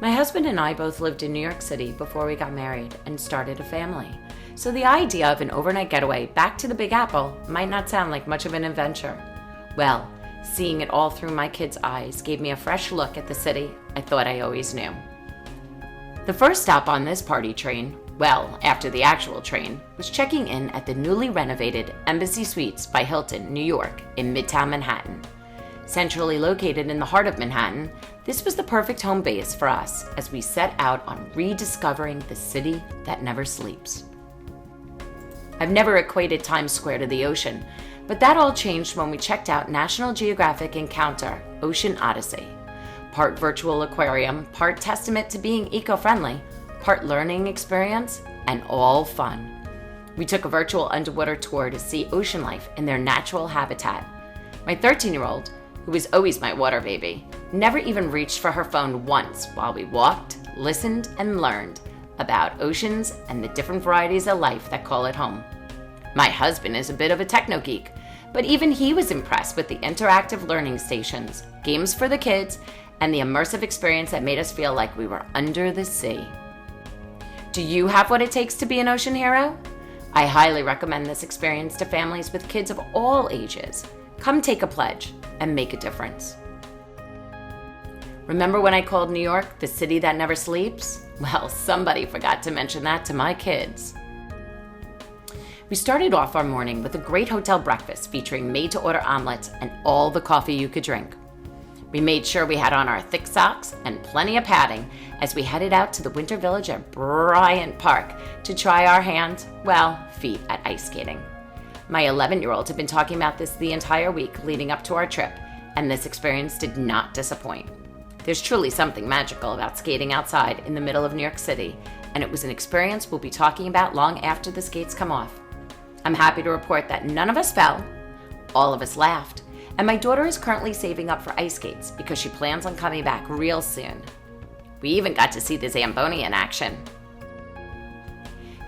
My husband and I both lived in New York City before we got married and started a family. So the idea of an overnight getaway back to the Big Apple might not sound like much of an adventure. Well, seeing it all through my kids' eyes gave me a fresh look at the city I thought I always knew. The first stop on this party train, well, after the actual train, was checking in at the newly renovated Embassy Suites by Hilton, New York, in Midtown Manhattan. Centrally located in the heart of Manhattan, this was the perfect home base for us as we set out on rediscovering the city that never sleeps. I've never equated Times Square to the ocean, but that all changed when we checked out National Geographic Encounter Ocean Odyssey. Part virtual aquarium, part testament to being eco-friendly, part learning experience, and all fun. We took a virtual underwater tour to see ocean life in their natural habitat. My 13-year-old, who was always my water baby, never even reached for her phone once while we walked, listened, and learned about oceans and the different varieties of life that call it home. My husband is a bit of a techno geek, but even he was impressed with the interactive learning stations, games for the kids, and the immersive experience that made us feel like we were under the sea. Do you have what it takes to be an ocean hero? I highly recommend this experience to families with kids of all ages. Come take a pledge and make a difference. Remember when I called New York the city that never sleeps? Well, somebody forgot to mention that to my kids. We started off our morning with a great hotel breakfast featuring made-to-order omelets and all the coffee you could drink. We made sure we had on our thick socks and plenty of padding as we headed out to the Winter Village at Bryant Park to try our hands, well, feet at ice skating. My 11-year-old had been talking about this the entire week leading up to our trip, and this experience did not disappoint. There's truly something magical about skating outside in the middle of New York City, and it was an experience we'll be talking about long after the skates come off. I'm happy to report that none of us fell, all of us laughed, and my daughter is currently saving up for ice skates because she plans on coming back real soon. We even got to see the Zamboni in action.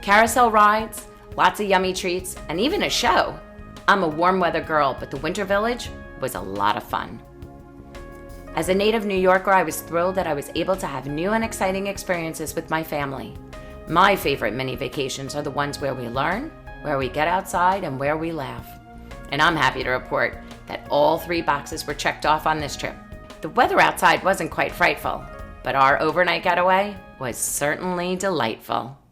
Carousel rides, lots of yummy treats, and even a show. I'm a warm weather girl, but the Winter Village was a lot of fun. As a native New Yorker, I was thrilled that I was able to have new and exciting experiences with my family. My favorite mini vacations are the ones where we learn, where we get outside, and where we laugh. And I'm happy to report that all 3 boxes were checked off on this trip. The weather outside wasn't quite frightful, but our overnight getaway was certainly delightful.